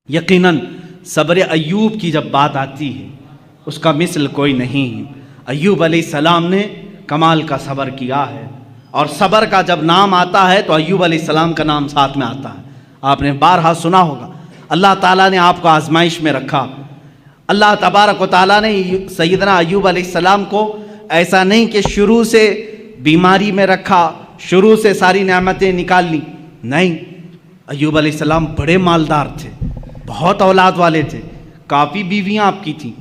یقیناً صبر ایوب کی جب بات آتی ہے اس کا مثل کوئی نہیں۔ ایوب علیہ السلام نے کمال کا صبر کیا ہے، اور صبر کا جب نام آتا ہے تو ایوب علیہ السلام کا نام ساتھ میں آتا ہے۔ آپ نے بارہا سنا ہوگا، اللہ تعالیٰ نے آپ کو آزمائش میں رکھا۔ اللہ تبارک و تعالیٰ نے سیدنا ایوب علیہ السلام کو ایسا نہیں کہ شروع سے بیماری میں رکھا، شروع سے ساری نعمتیں نکال لی، نہیں۔ ایوب علیہ السلام بڑے مالدار تھے، بہت اولاد والے تھے، کافی بیویاں آپ کی تھیں،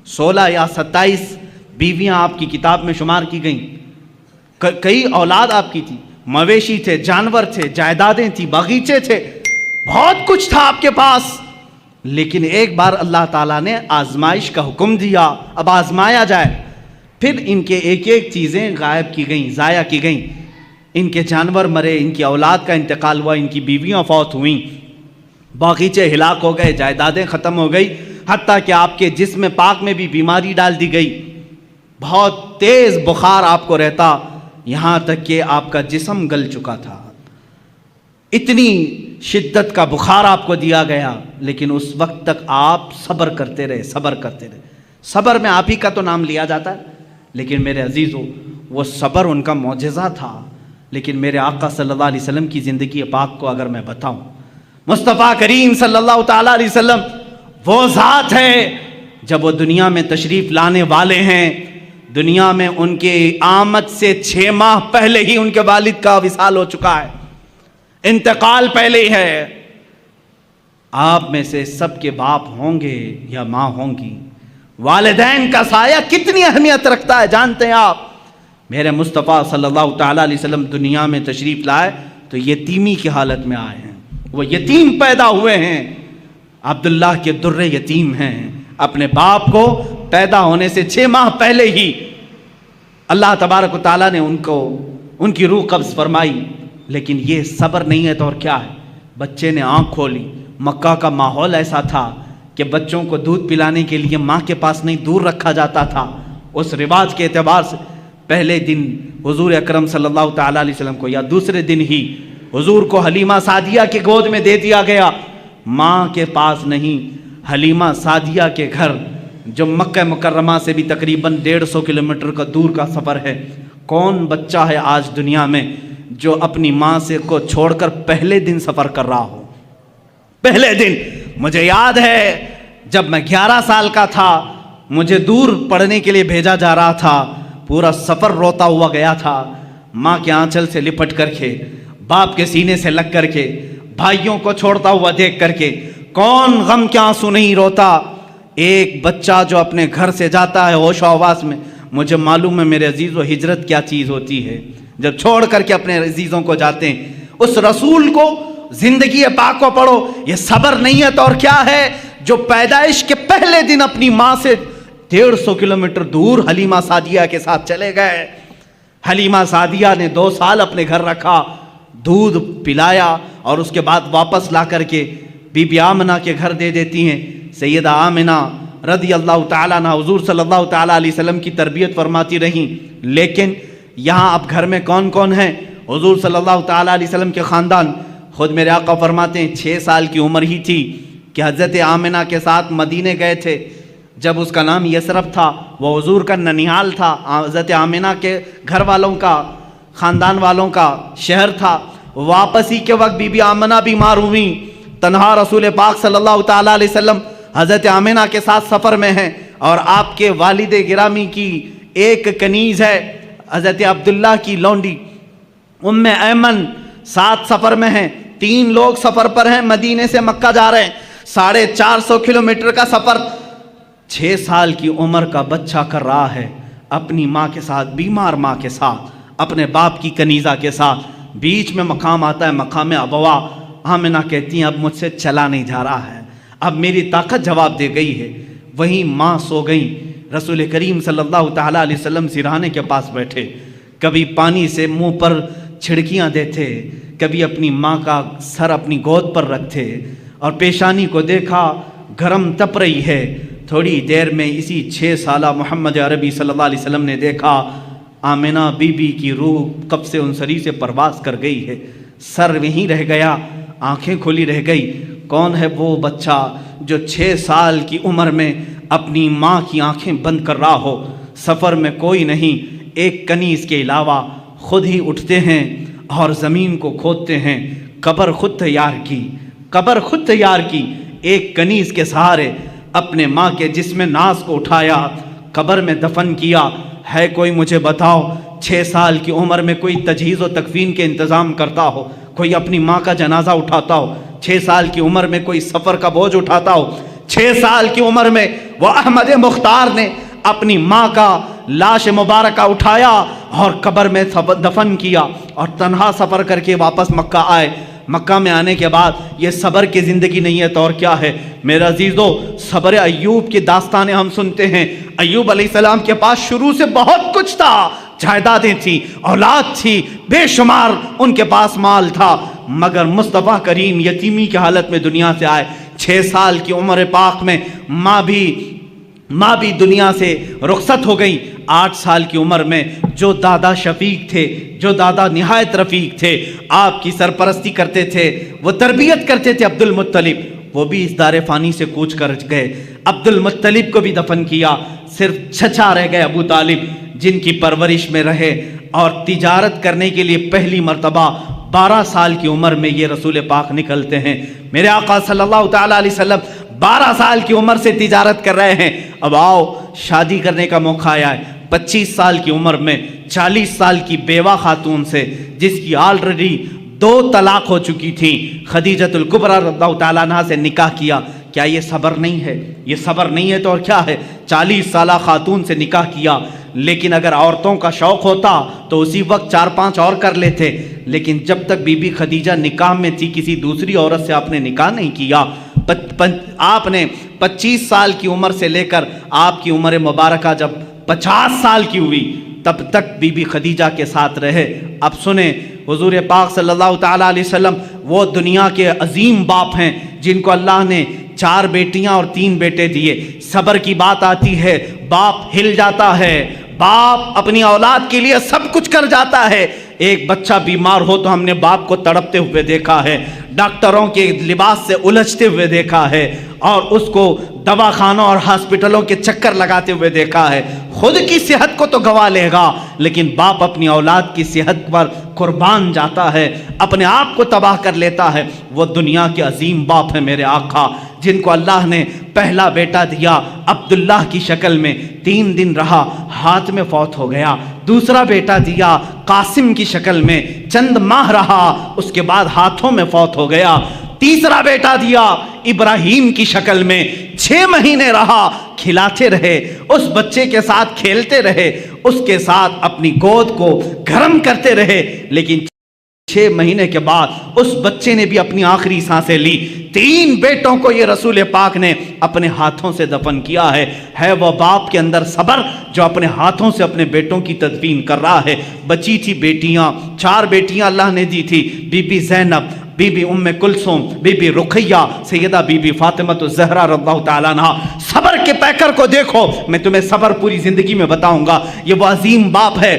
16 یا 27 بیویاں آپ کی کتاب میں شمار کی گئیں، کئی اولاد آپ کی تھی، مویشی تھے، جانور تھے، جائیدادیں تھیں، باغیچے تھے، بہت کچھ تھا آپ کے پاس۔ لیکن ایک بار اللہ تعالیٰ نے آزمائش کا حکم دیا، اب آزمایا جائے۔ پھر ان کے ایک ایک چیزیں غائب کی گئیں، ضائع کی گئیں، ان کے جانور مرے، ان کی اولاد کا انتقال ہوا، ان کی بیویاں فوت ہوئیں، باغیچے ہلاک ہو گئے، جائیدادیں ختم ہو گئی، حتیٰ کہ آپ کے جسم پاک میں بھی بیماری ڈال دی گئی، بہت تیز بخار آپ کو رہتا، یہاں تک کہ آپ کا جسم گل چکا تھا، اتنی شدت کا بخار آپ کو دیا گیا۔ لیکن اس وقت تک آپ صبر کرتے رہے، صبر کرتے رہے۔ صبر میں آپ ہی کا تو نام لیا جاتا ہے، لیکن میرے عزیزو وہ صبر ان کا معجزہ تھا۔ لیکن میرے آقا صلی اللہ علیہ وسلم کی زندگی پاک کو اگر میں بتاؤں، مصطفیٰ کریم صلی اللہ تعالیٰ علیہ وسلم وہ ذات ہے جب وہ دنیا میں تشریف لانے والے ہیں، دنیا میں ان کے آمد سے 6 ماہ پہلے ہی ان کے والد کا وصال ہو چکا ہے، انتقال پہلے ہی ہے۔ آپ میں سے سب کے باپ ہوں گے یا ماں ہوں گی، والدین کا سایہ کتنی اہمیت رکھتا ہے جانتے ہیں آپ؟ میرے مصطفیٰ صلی اللہ تعالیٰ علیہ وسلم دنیا میں تشریف لائے تو یتیمی کی حالت میں آئے ہیں، وہ یتیم پیدا ہوئے ہیں، عبداللہ کے در یتیم ہیں، اپنے باپ کو پیدا ہونے سے 6 ماہ پہلے ہی اللہ تبارک و تعالیٰ نے ان کی روح قبض فرمائی۔ لیکن یہ صبر نہیں ہے تو اور کیا ہے؟ بچے نے آنکھ کھولی، مکہ کا ماحول ایسا تھا کہ بچوں کو دودھ پلانے کے لیے ماں کے پاس نہیں دور رکھا جاتا تھا۔ اس رواج کے اعتبار سے پہلے دن حضور اکرم صلی اللہ تعالیٰ علیہ وسلم کو یا دوسرے دن ہی حضور کو حلیمہ سعدیہ کی گود میں دے دیا گیا، ماں کے پاس نہیں۔ حلیمہ سعدیہ کے گھر جو مکہ مکرمہ سے بھی تقریباً 150 کلومیٹر کا دور کا سفر ہے، کون بچہ ہے آج دنیا میں جو اپنی ماں سے کو چھوڑ کر پہلے دن سفر کر رہا ہو؟ پہلے دن مجھے یاد ہے جب میں 11 سال کا تھا، مجھے دور پڑھنے کے لیے بھیجا جا رہا تھا، پورا سفر روتا ہوا گیا تھا، ماں کے آنچل سے لپٹ کر کے، باپ کے سینے سے لگ کر کے، بھائیوں کو چھوڑتا ہوا دیکھ کر کے، کون غم کے آنسو نہیں روتا؟ ایک بچہ جو اپنے گھر سے جاتا ہے ہوش و حواس میں، مجھے معلوم ہے میرے عزیزو ہجرت کیا چیز ہوتی ہے، جب چھوڑ کر کے اپنے عزیزوں کو جاتے ہیں۔ اس رسول کو، زندگی پاک کو پڑھو، یہ صبر نہیں ہے تو اور کیا ہے؟ جو پیدائش کے پہلے دن اپنی ماں سے 150 کلومیٹر دور حلیمہ سعدیہ کے ساتھ چلے گئے۔ حلیمہ سعدیہ نے 2 سال اپنے گھر رکھا، دودھ پلایا، اور اس کے بعد واپس لا کر کے بی بی آمنہ کے گھر دے دیتی ہیں۔ سیدہ آمنہ رضی اللہ تعالیٰ عنہ حضور صلی اللہ تعالیٰ علیہ وسلم کی تربیت فرماتی رہیں۔ لیکن یہاں اب گھر میں کون کون ہیں؟ حضور صلی اللہ تعالیٰ علیہ وسلم کے خاندان۔ خود میرے آقا فرماتے ہیں 6 سال کی عمر ہی تھی کہ حضرت آمنہ کے ساتھ مدینے گئے تھے، جب اس کا نام یثرب تھا، وہ حضور کا ننیال تھا، حضرت آمنہ کے گھر والوں کا، خاندان والوں کا شہر تھا۔ واپسی کے وقت بی بی آمنہ بیمار ہوئیں، تنہا رسول پاک صلی اللہ تعالیٰ علیہ وسلم حضرت آمنہ کے ساتھ سفر میں ہیں، اور آپ کے والد گرامی کی ایک کنیز ہے حضرت عبداللہ کی لونڈی ام ایمن، ساتھ سفر میں ہیں، 3 لوگ سفر پر ہیں، مدینے سے مکہ جا رہے ہیں، 450 کلومیٹر کا سفر 6 سال کی عمر کا بچہ کر رہا ہے اپنی ماں کے ساتھ، بیمار ماں کے ساتھ، اپنے باپ کی کنیزہ کے ساتھ۔ بیچ میں مقام آتا ہے، مقام ابوا۔ آمنہ کہتی ہیں اب مجھ سے چلا نہیں جا رہا ہے، اب میری طاقت جواب دے گئی ہے۔ وہیں ماں سو گئیں، رسول کریم صلی اللہ تعالیٰ علیہ وسلم سرہانے کے پاس بیٹھے، کبھی پانی سے منہ پر چھڑکیاں دیتے، کبھی اپنی ماں کا سر اپنی گود پر رکھتے، اور پیشانی کو دیکھا گرم تپ رہی ہے۔ تھوڑی دیر میں اسی 6 سالہ محمد عربی صلی اللہ علیہ وسلم نے دیکھا آمنہ بی بی کی روح قبض انصری سے پرواز کر گئی ہے، سر وہیں رہ گیا، آنکھیں کھلی رہ گئی۔ کون ہے وہ بچہ جو 6 سال کی عمر میں اپنی ماں کی آنکھیں بند کر رہا ہو، سفر میں کوئی نہیں، ایک کنیز کے علاوہ خود ہی اٹھتے ہیں اور زمین کو کھودتے ہیں، قبر خود تیار کی، قبر خود تیار کی، ایک کنیز کے سہارے اپنے ماں کے جسم ناز کو اٹھایا، قبر میں دفن کیا۔ ہے کوئی مجھے بتاؤ 6 سال کی عمر میں کوئی تجہیز و تکفین کے انتظام کرتا ہو، کوئی اپنی ماں کا جنازہ اٹھاتا ہو، 6 سال کی عمر میں کوئی سفر کا بوجھ اٹھاتا ہو؟ 6 سال کی عمر میں وہ احمد مختار نے اپنی ماں کا لاش مبارکہ اٹھایا اور قبر میں دفن کیا اور تنہا سفر کر کے واپس مکہ آئے۔ مکہ میں آنے کے بعد یہ صبر کی زندگی نہیں ہے تو اور کیا ہے؟ میرے عزیزو، صبر ایوب کی داستانیں ہم سنتے ہیں۔ ایوب علیہ السلام کے پاس شروع سے بہت کچھ تھا، جائیدادیں تھیں، اولاد تھی، بے شمار ان کے پاس مال تھا، مگر مصطفیٰ کریم یتیمی کی حالت میں دنیا سے آئے۔ 6 سال کی عمر پاک میں ماں بھی دنیا سے رخصت ہو گئی۔ 8 سال کی عمر میں جو دادا شفیق تھے، جو دادا نہایت رفیق تھے، آپ کی سرپرستی کرتے تھے، وہ تربیت کرتے تھے، عبد المطلب، وہ بھی اس دار فانی سے کوچ کر گئے۔ عبد المطلب کو بھی دفن کیا، صرف چچا رہ گئے ابو طالب، جن کی پرورش میں رہے اور تجارت کرنے کے لیے پہلی مرتبہ 12 سال کی عمر میں یہ رسول پاک نکلتے ہیں۔ میرے آقا صلی اللہ تعالیٰ علیہ وسلم 12 سال کی عمر سے تجارت کر رہے ہیں۔ اب آؤ شادی کرنے کا موقع آیا ہے۔ 25 سال کی عمر میں 40 سال کی بیوہ خاتون سے، جس کی آلریڈی 2 طلاق ہو چکی تھی، خدیجۃ الکبریٰ رضی اللہ تعالیٰ عنہا سے نکاح کیا۔ کیا یہ صبر نہیں ہے؟ یہ صبر نہیں ہے تو اور کیا ہے؟ 40 سالہ خاتون سے نکاح کیا، لیکن اگر عورتوں کا شوق ہوتا تو اسی وقت 4-5 اور کر لیتے، لیکن جب تک بی بی خدیجہ نکاح میں تھی کسی دوسری عورت سے آپ نے نکاح نہیں کیا۔ آپ نے 25 سال کی عمر سے لے کر آپ کی عمر مبارکہ جب 50 سال کی ہوئی تب تک بی بی خدیجہ کے ساتھ رہے۔ اب سنیں، حضور پاک صلی اللہ تعالیٰ علیہ وسلم وہ دنیا کے عظیم باپ ہیں جن کو اللہ نے 4 بیٹیاں اور 3 بیٹے دیے۔ صبر کی بات آتی ہے، باپ ہل جاتا ہے، باپ اپنی اولاد کے لیے سب کچھ کر جاتا ہے۔ ایک بچہ بیمار ہو تو ہم نے باپ کو تڑپتے ہوئے دیکھا ہے، ڈاکٹروں کے لباس سے الجھتے ہوئے دیکھا ہے، اور اس کو دواخانوں اور ہاسپٹلوں کے چکر لگاتے ہوئے دیکھا ہے۔ خود کی صحت کو تو گوا لے گا، لیکن باپ اپنی اولاد کی صحت پر قربان جاتا ہے، اپنے آپ کو تباہ کر لیتا ہے۔ وہ دنیا کے عظیم باپ ہیں میرے آقا، جن کو اللہ نے پہلا بیٹا دیا عبداللہ کی شکل میں، 3 دن رہا، ہاتھ میں فوت ہو گیا۔ دوسرا بیٹا دیا قاسم کی شکل میں، چند ماہ رہا، اس کے بعد ہاتھوں میں فوت ہو گیا۔ تیسرا بیٹا دیا ابراہیم کی شکل میں، 6 مہینے رہا، کھلاتے رہے، اس بچے کے ساتھ کھیلتے رہے، اس کے ساتھ اپنی گود کو گرم کرتے رہے، لیکن 6 مہینے کے بعد اس بچے نے بھی اپنی آخری سانسیں لی۔ 3 بیٹوں کو یہ رسول پاک نے اپنے ہاتھوں سے دفن کیا ہے وہ باپ کے اندر صبر جو اپنے ہاتھوں سے اپنے بیٹوں کی تدفین کر رہا ہے۔ بچی تھی بیٹیاں، 4 بیٹیاں اللہ نے دی تھی، بی بی زینب، بی بی ام کلثوم، بی بی رقیہ، سیدہ بی بی فاطمہ الزہرا رضی اللہ تعالیٰ عنہا۔ صبر کے پیکر کو دیکھو، میں تمہیں صبر پوری زندگی میں بتاؤں گا۔ یہ وہ عظیم باپ ہے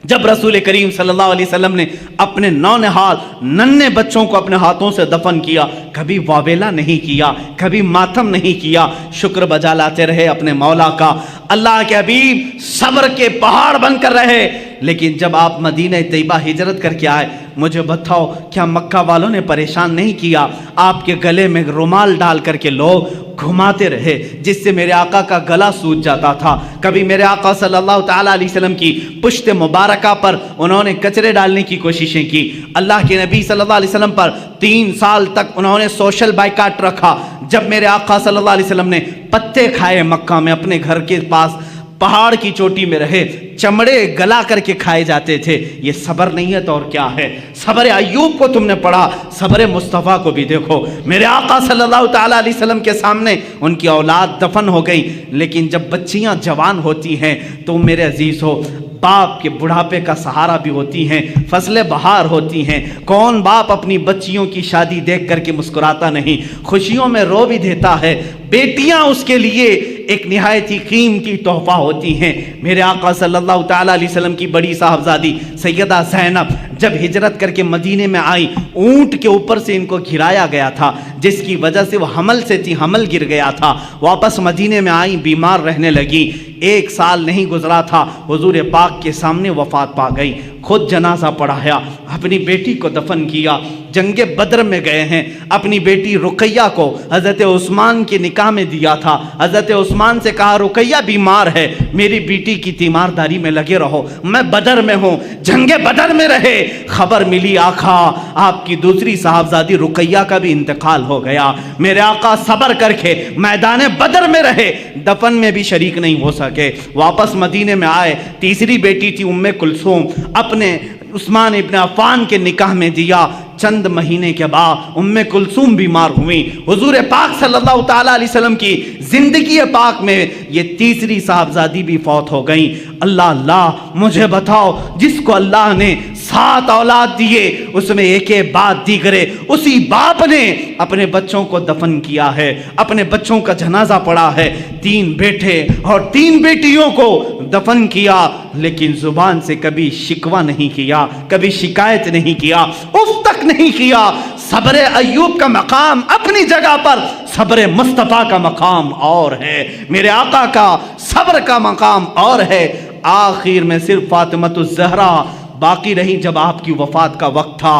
جب رسول کریم صلی اللہ علیہ وسلم نے اپنے نونہال ننھے بچوں کو اپنے ہاتھوں سے دفن کیا، کبھی واویلا نہیں کیا، کبھی ماتم نہیں کیا، شکر بجا لاتے رہے اپنے مولا کا۔ اللہ کے حبیب صبر کے پہاڑ بن کر رہے، لیکن جب آپ مدینہ طیبہ ہجرت کر کے آئے، مجھے بتاؤ کیا مکہ والوں نے پریشان نہیں کیا؟ آپ کے گلے میں رومال ڈال کر کے لوگ گھماتے رہے، جس سے میرے آقا کا گلا سوج جاتا تھا۔ کبھی میرے آقا صلی اللہ تعالیٰ علیہ وسلم کی پشت مبارکہ پر انہوں نے کچرے ڈالنے کی کوششیں کی۔ اللہ کے نبی صلی اللہ علیہ وسلم پر 3 سال تک انہوں نے سوشل بائیکاٹ رکھا۔ جب میرے آقا صلی اللہ علیہ وسلم نے پتے کھائے مکہ میں، اپنے گھر کے پاس پہاڑ کی چوٹی میں رہے، چمڑے گلا کر کے کھائے جاتے تھے۔ یہ صبر نہیں ہے تو اور کیا ہے؟ صبر ایوب کو تم نے پڑھا، صبر مصطفیٰ کو بھی دیکھو۔ میرے آقا صلی اللہ تعالیٰ علیہ وسلم کے سامنے ان کی اولاد دفن ہو گئی، لیکن جب بچیاں جوان ہوتی ہیں تو میرے عزیز ہو، باپ کے بڑھاپے کا سہارا بھی ہوتی ہیں، فصل بہار ہوتی ہیں۔ کون باپ اپنی بچیوں کی شادی دیکھ کر کے مسکراتا نہیں؟ خوشیوں میں رو بھی دیتا ہے۔ بیٹیاں اس کے لیے ایک نہایت ہی قیمتی تحفہ ہوتی ہیں۔ میرے آقا صلی اللہ تعالیٰ علیہ وسلم کی بڑی صاحبزادی سیدہ زینب جب ہجرت کر کے مدینے میں آئی، اونٹ کے اوپر سے ان کو گھرایا گیا تھا، جس کی وجہ سے وہ حمل سے تھی، حمل گر گیا تھا۔ واپس مدینے میں آئی، بیمار رہنے لگی۔ 1 سال نہیں گزرا تھا، حضور پاک کے سامنے وفات پا گئی۔ خود جنازہ پڑھایا، اپنی بیٹی کو دفن کیا۔ جنگ بدر میں گئے ہیں، اپنی بیٹی رقیہ کو حضرت عثمان کے نکاح میں دیا تھا۔ حضرت عثمان سے کہا رقیہ بیمار ہے، میری بیٹی کی تیمارداری میں لگے رہو، میں بدر میں ہوں، جنگ بدر میں رہے۔ خبر ملی آقا آپ کی دوسری صاحبزادی رقیہ کا بھی انتقال ہو گیا۔ میرے آقا صبر کر کے میدان بدر میں رہے، دفن میں بھی شریک نہیں ہو سکے۔ واپس مدینے میں آئے، تیسری بیٹی تھی ام کلثوم، اپنے عثمان ابن عفان کے نکاح میں دیا۔ چند مہینے کے بعد ام کلثوم بیمار ہوئی۔ حضور پاک صلی اللہ تعالیٰ علیہ وسلم کی زندگی پاک میں یہ تیسری صاحبزادی بھی فوت ہو گئیں۔ اللہ مجھے بتاؤ، جس کو اللہ نے 7 اولاد دیے اس میں ایک بعد دیگرے، اسی باپ نے اپنے بچوں کو دفن کیا ہے، اپنے بچوں کا جنازہ پڑھا ہے۔ 3 بیٹے اور 3 بیٹیوں کو دفن کیا، لیکن زبان سے کبھی شکوہ نہیں کیا، کبھی شکایت نہیں کیا، اف تک نہیں کیا۔ صبر ایوب کا مقام اپنی جگہ پر، صبر مصطفیٰ کا مقام اور ہے، میرے آقا کا صبر کا مقام اور ہے۔ آخر میں صرف فاطمۃ الزہرا باقی رہی جب آپ کی وفات کا وقت تھا۔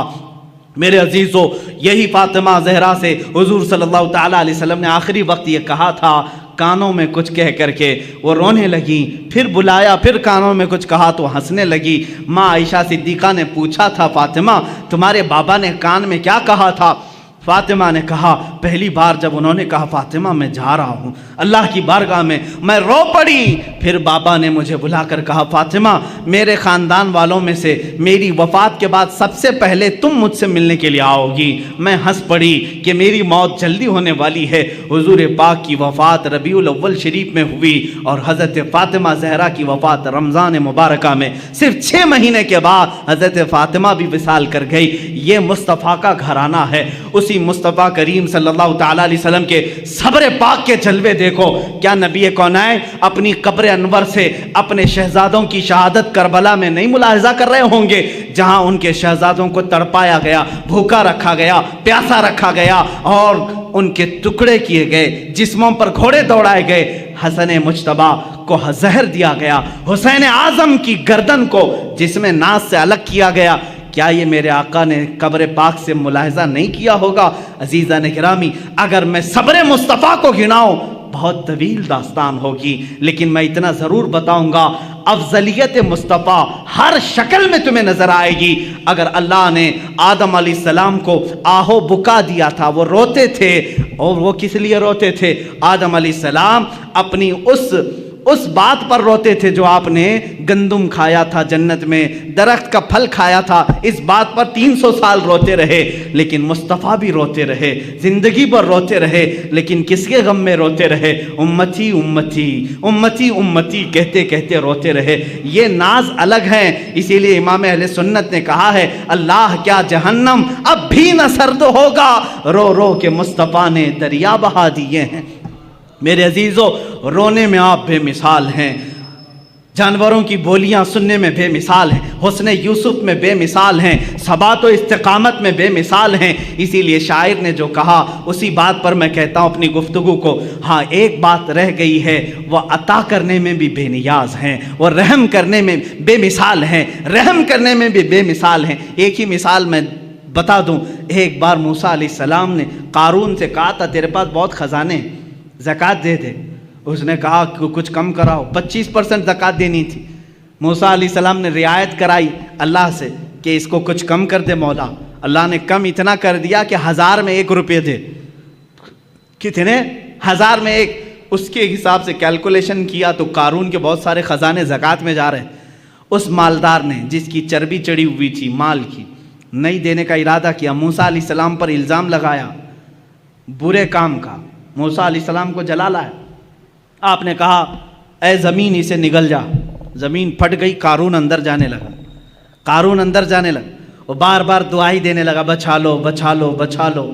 میرے عزیزو، یہی فاطمہ زہرا سے حضور صلی اللہ تعالیٰ علیہ وسلم نے آخری وقت یہ کہا تھا، کانوں میں کچھ کہہ کر کے وہ رونے لگی، پھر بلایا، پھر کانوں میں کچھ کہا تو ہنسنے لگی۔ ماں عائشہ صدیقہ نے پوچھا تھا، فاطمہ تمہارے بابا نے کان میں کیا کہا تھا؟ فاطمہ نے کہا، پہلی بار جب انہوں نے کہا فاطمہ میں جا رہا ہوں اللہ کی بارگاہ میں رو پڑی۔ پھر بابا نے مجھے بلا کر کہا، فاطمہ میرے خاندان والوں میں سے میری وفات کے بعد سب سے پہلے تم مجھ سے ملنے کے لیے آؤ گی۔ میں ہنس پڑی کہ میری موت جلدی ہونے والی ہے۔ حضور پاک کی وفات ربیع الاول شریف میں ہوئی اور حضرت فاطمہ زہرا کی وفات رمضان مبارکہ میں۔ صرف 6 مہینے کے بعد حضرت فاطمہ بھی وصال کر گئی۔ یہ مصطفیٰ کا گھرانہ ہے۔ اسی مصطفیٰ کریم صلی اللہ تعالیٰ علیہ وسلم کے صبر پاک کے جلوے دیکھو۔ کیا نبی کونین اپنی قبر انور سے اپنے شہزادوں کی شہادت کربلا میں نہیں ملاحظہ کر رہے ہوں گے، جہاں ان کے شہزادوں کو تڑپایا گیا، بھوکا رکھا گیا، پیاسا رکھا گیا اور ان کے ٹکڑے کیے گئے، جسموں پر گھوڑے دوڑائے گئے، حسن مجتبیٰ کو زہر دیا گیا، حسین اعظم کی گردن کو جسم ناز سے الگ کیا گیا۔ کیا یہ میرے آقا نے قبر پاک سے ملاحظہ نہیں کیا ہوگا؟ عزیزان گرامی، اگر میں صبر مصطفیٰ کو گناؤں بہت طویل داستان ہوگی، لیکن میں اتنا ضرور بتاؤں گا، افضلیت مصطفیٰ ہر شکل میں تمہیں نظر آئے گی۔ اگر اللہ نے آدم علیہ السلام کو آہو بکا دیا تھا، وہ روتے تھے، اور وہ کس لیے روتے تھے؟ آدم علیہ السلام اپنی اس بات پر روتے تھے جو آپ نے گندم کھایا تھا جنت میں، درخت کا پھل کھایا تھا، اس بات پر 300 سال روتے رہے، لیکن مصطفیٰ بھی روتے رہے، زندگی پر روتے رہے، لیکن کس کے غم میں روتے رہے؟ امتی امتی امتی امتی کہتے کہتے روتے رہے۔ یہ ناز الگ ہیں، اسی لیے امام اہل سنت نے کہا ہے، اللہ کیا جہنم اب بھی نہ سرد ہوگا، رو رو کے مصطفیٰ نے دریا بہا دیے ہیں۔ میرے عزیزو، رونے میں آپ بے مثال ہیں، جانوروں کی بولیاں سننے میں بے مثال ہیں، حسن یوسف میں بے مثال ہیں، ثبات و استقامت میں بے مثال ہیں۔ اسی لیے شاعر نے جو کہا اسی بات پر میں کہتا ہوں اپنی گفتگو کو، ہاں ایک بات رہ گئی ہے، وہ عطا کرنے میں بھی بے نیاز ہیں، وہ رحم کرنے میں بے مثال ہیں، رحم کرنے میں بھی بے مثال ہیں۔ ایک ہی مثال میں بتا دوں، ایک بار موسیٰ علیہ السلام نے قارون سے کہا تھا تیرے پاس بہت خزانے، زکوٰۃ دے دے۔ اس نے کہا کہ کچھ کم کراؤ، 25% زکوٰۃ دینی تھی۔ موسیٰ علیہ السلام نے رعایت کرائی اللہ سے کہ اس کو کچھ کم کر دے مولا۔ اللہ نے کم اتنا کر دیا کہ 1000 میں 1 روپے دے۔ کتنے؟ 1000 میں 1۔ اس کے حساب سے کیلکولیشن کیا تو قارون کے بہت سارے خزانے زکوٰۃ میں جا رہے ہیں۔ اس مالدار نے جس کی چربی چڑھی ہوئی تھی مال کی، نہیں دینے کا ارادہ کیا، موسیٰ علیہ السلام پر الزام لگایا برے کام کا، موسیٰ علیہ السلام کو جلا لایا۔ آپ نے کہا اے زمین اسے نگل جا۔ زمین پھٹ گئی، قارون اندر جانے لگا، قارون اندر جانے لگا، وہ بار بار دعائی دینے لگا، بچا لو بچا لو بچا لو۔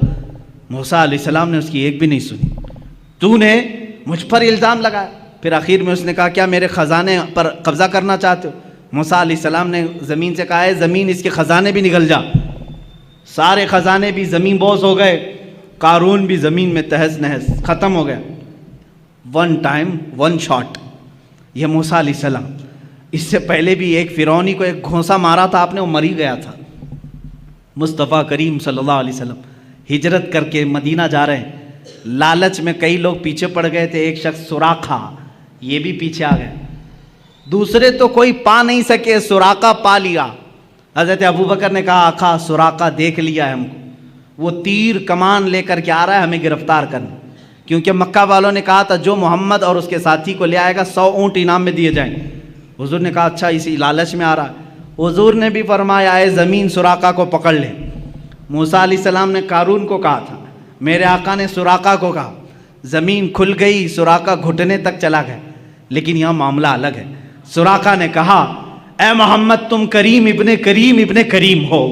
موسیٰ علیہ السلام نے اس کی ایک بھی نہیں سنی۔ تو نے مجھ پر الزام لگایا۔ پھر آخر میں اس نے کہا کیا میرے خزانے پر قبضہ کرنا چاہتے ہو؟ موسیٰ علیہ السلام نے زمین سے کہا ہے زمین اس کے خزانے بھی نکل جا، سارے خزانے بھی زمین بوس ہو گئے، قارون بھی زمین میں تہس نہس ختم ہو گیا، ون ٹائم ون شاٹ۔ یہ موسیٰ علیہ السلام، اس سے پہلے بھی ایک فرعونی کو ایک گھونسا مارا تھا آپ نے، وہ مر ہی گیا تھا۔ مصطفیٰ کریم صلی اللہ علیہ وسلم ہجرت کر کے مدینہ جا رہے ہیں، لالچ میں کئی لوگ پیچھے پڑ گئے تھے، ایک شخص سراقہ یہ بھی پیچھے آ گئے، دوسرے تو کوئی پا نہیں سکے، سراقہ پا لیا۔ حضرت ابوبکر نے کہا آقا سراقہ دیکھ لیا ہے ہم کو، وہ تیر کمان لے کر کے آ رہا ہے ہمیں گرفتار کرنے، کیونکہ مکہ والوں نے کہا تھا جو محمد اور اس کے ساتھی کو لے آئے گا 100 اونٹ انعام میں دیے جائیں۔ حضور نے کہا اچھا اسی لالچ میں آ رہا ہے۔ حضور نے بھی فرمایا اے زمین سراقہ کو پکڑ لے۔ موسیٰ علیہ السلام نے قارون کو کہا تھا، میرے آقا نے سراقہ کو کہا، زمین کھل گئی، سراقہ گھٹنے تک چلا گیا، لیکن یہاں معاملہ الگ ہے۔ سراقہ نے کہا اے محمد تم کریم ابن کریم ابن کریم ہو،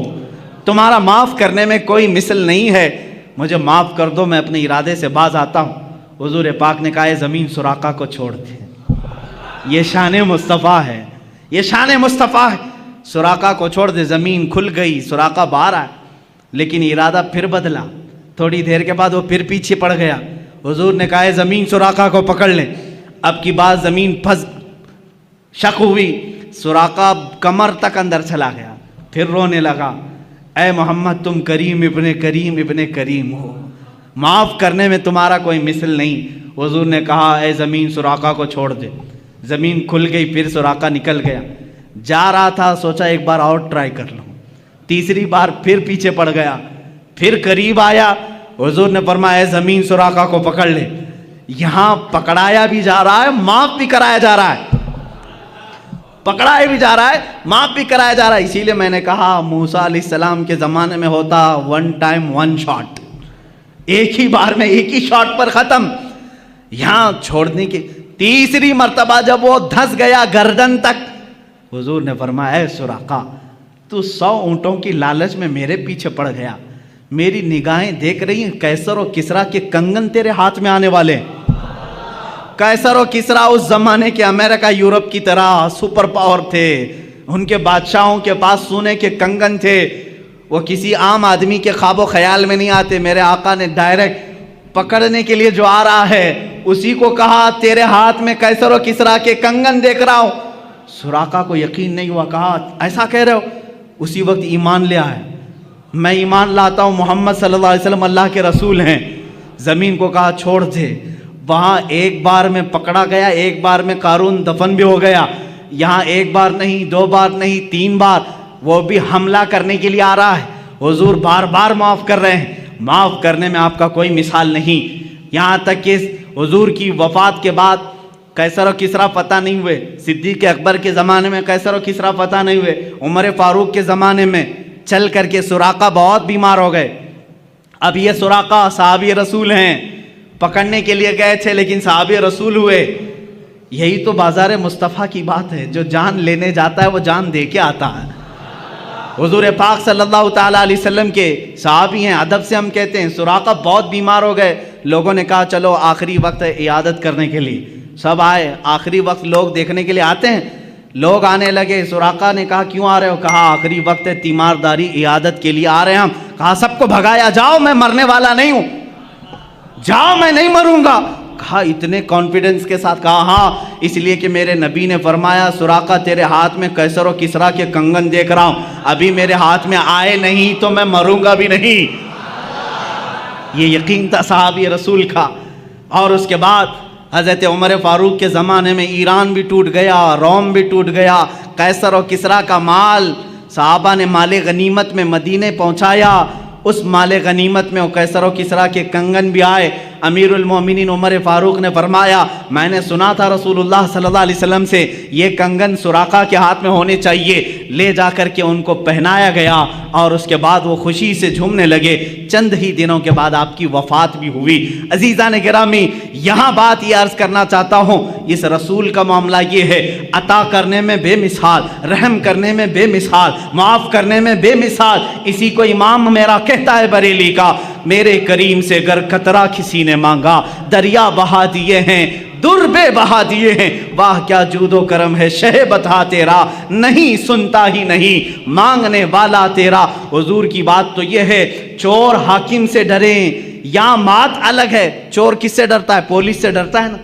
تمہارا معاف کرنے میں کوئی مثل نہیں ہے، مجھے معاف کر دو، میں اپنے ارادے سے باز آتا ہوں۔ حضور پاک نے کہا اے زمین سراقہ کو چھوڑ دے، یہ شان مصطفیٰ ہے، یہ شان مصطفیٰ ہے، سراقہ کو چھوڑ دے۔ زمین کھل گئی، سراقہ باہر آیا، لیکن ارادہ پھر بدلا، تھوڑی دیر کے بعد وہ پھر پیچھے پڑ گیا۔ حضور نے کہا اے زمین سراقہ کو پکڑ لے۔ اب کی بات زمین پھنس شک ہوئی، سراقہ کمر تک اندر چلا گیا، پھر رونے لگا اے محمد تم کریم ابن کریم ابن کریم ہو، معاف کرنے میں تمہارا کوئی مثل نہیں۔ حضور نے کہا اے زمین سراقہ کو چھوڑ دے۔ زمین کھل گئی، پھر سراقہ نکل گیا، جا رہا تھا سوچا ایک بار اور ٹرائی کر لوں، تیسری بار پھر پیچھے پڑ گیا، پھر قریب آیا۔ حضور نے فرمایا اے زمین سراقہ کو پکڑ لے۔ یہاں پکڑایا بھی جا رہا ہے، معاف بھی کرایا جا رہا ہے، پکڑایا بھی جا رہا ہے، معاف بھی کرایا جا رہا ہے۔ اسی لیے میں نے کہا موسیٰ علیہ السلام کے زمانے میں ہوتا ون ٹائم ون شاٹ، ایک ہی بار میں ایک ہی شاٹ پر ختم۔ یہاں چھوڑنے کی تیسری مرتبہ جب وہ دھس گیا گردن تک، حضور نے فرمایا اے سراقہ تو 100 اونٹوں کی لالچ میں میرے پیچھے پڑ گیا، میری نگاہیں دیکھ رہی ہیں قیصر و کسریٰ کے کنگن تیرے ہاتھ میں آنے والے ہیں۔ قیصر و کسریٰ اس زمانے کے امریکہ یورپ کی طرح سپر پاور تھے، ان کے بادشاہوں کے پاس سونے کے کنگن تھے، وہ کسی عام آدمی کے خواب و خیال میں نہیں آتے۔ میرے آقا نے ڈائریکٹ پکڑنے کے لیے جو آ رہا ہے اسی کو کہا تیرے ہاتھ میں قیصر و کسریٰ کے کنگن دیکھ رہا ہوں۔ سراقہ کو یقین نہیں ہوا، کہا ایسا کہہ رہے ہو؟ اسی وقت ایمان لے آئے، میں ایمان لاتا ہوں محمد صلی اللہ علیہ وسلم اللہ کے رسول ہیں۔ زمین کو کہا چھوڑ دے۔ وہاں ایک بار میں پکڑا گیا، ایک بار میں قارون دفن بھی ہو گیا۔ یہاں ایک بار نہیں، 2 بار نہیں، 3 بار وہ بھی حملہ کرنے کے لیے آ رہا ہے۔ حضور بار بار معاف کر رہے ہیں، معاف کرنے میں آپ کا کوئی مثال نہیں۔ یہاں تک کہ حضور کی وفات کے بعد قیصر و کسریٰ فتح نہیں ہوئے، صدیق اکبر کے زمانے میں قیصر و کسریٰ فتح نہیں ہوئے، عمر فاروق کے زمانے میں چل کر کے سراقہ بہت بیمار ہو گئے۔ اب یہ سراقہ صحابی رسول ہیں، پکڑنے کے لیے گئے تھے لیکن صحابی رسول ہوئے۔ یہی تو بازار مصطفیٰ کی بات ہے، جو جان لینے جاتا ہے وہ جان دے کے آتا ہے۔ حضور پاک صلی اللہ تعالیٰ علیہ وسلم کے صحابی ہیں، ادب سے ہم کہتے ہیں سراقہ بہت بیمار ہو گئے، لوگوں نے کہا چلو آخری وقت ہے عیادت کرنے کے لیے، سب آئے، آخری وقت لوگ دیکھنے کے لیے آتے ہیں، لوگ آنے لگے۔ سراقہ نے کہا کیوں آ رہے ہو؟ کہا آخری وقت ہے، تیمارداری عیادت کے لیے آ رہے ہیں ہم۔ کہا سب کو بھگایا، جاؤ میں مرنے والا نہیں ہوں، جاؤ میں نہیں مروں گا۔ کہا اتنے کانفیڈنس کے ساتھ، کہا ہاں اس لیے کہ میرے نبی نے فرمایا سراقہ تیرے ہاتھ میں قیصر و کسریٰ کے کنگن دیکھ رہا ہوں، ابھی میرے ہاتھ میں آئے نہیں تو میں مروں گا بھی نہیں۔ یہ یقین تھا صحابی رسول کا۔ اور اس کے بعد حضرت عمر فاروق کے زمانے میں ایران بھی ٹوٹ گیا، روم بھی ٹوٹ گیا، قیصر و کسریٰ کا مال صحابہ نے مال غنیمت میں مدینے پہنچایا، اس مال غنیمت میں قیصر و کسریٰ کے کنگن بھی آئے۔ امیر المومنین عمر فاروق نے فرمایا میں نے سنا تھا رسول اللہ صلی اللہ علیہ وسلم سے یہ کنگن سراقہ کے ہاتھ میں ہونے چاہیے، لے جا کر کے ان کو پہنایا گیا اور اس کے بعد وہ خوشی سے جھومنے لگے۔ چند ہی دنوں کے بعد آپ کی وفات بھی ہوئی۔ عزیزان گرامی، یہاں بات یہ عرض کرنا چاہتا ہوں، اس رسول کا معاملہ یہ ہے، عطا کرنے میں بے مثال، رحم کرنے میں بے مثال، معاف کرنے میں بے مثال۔ اسی کو امام میرا کہتا ہے بریلی کا، میرے کریم سے گر قطرہ کسی نے مانگا دریا بہا دیے ہیں، در بے بہا دیے ہیں، واہ کیا جود و کرم ہے شہ بتا تیرا، نہیں سنتا ہی نہیں مانگنے والا تیرا۔ حضور کی بات تو یہ ہے چور حاکم سے ڈریں، یا مات الگ ہے، چور کس سے ڈرتا ہے؟ پولیس سے ڈرتا ہے نا،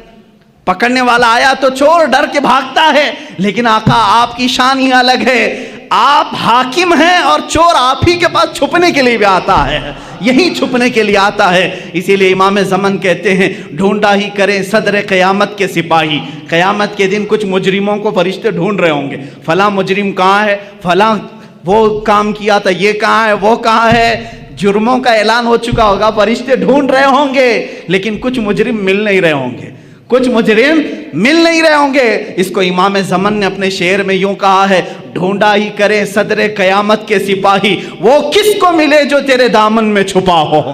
پکڑنے والا آیا تو چور ڈر کے بھاگتا ہے، لیکن آقا آپ کی شان ہی الگ ہے، آپ حاکم ہیں اور چور آپ ہی کے پاس چھپنے کے لیے بھی آتا ہے، یہی چھپنے کے لیے آتا ہے۔ اسی لیے امام زمن کہتے ہیں ڈھونڈا ہی کریں صدر قیامت کے سپاہی، قیامت کے دن کچھ مجرموں کو فرشتے ڈھونڈ رہے ہوں گے، فلاں مجرم کہاں ہے، فلاں وہ کام کیا تھا، یہ کہاں ہے، وہ کہاں ہے، جرموں کا اعلان ہو چکا ہوگا، فرشتے ڈھونڈ رہے ہوں گے، لیکن کچھ مجرم مل نہیں رہے ہوں گے، کچھ مجرم مل نہیں رہے ہوں گے۔ اس کو امام زمن نے اپنے شعر میں یوں کہا ہے، ڈھونڈا ہی کرے صدر قیامت کے سپاہی، وہ کس کو ملے جو تیرے دامن میں چھپا ہو۔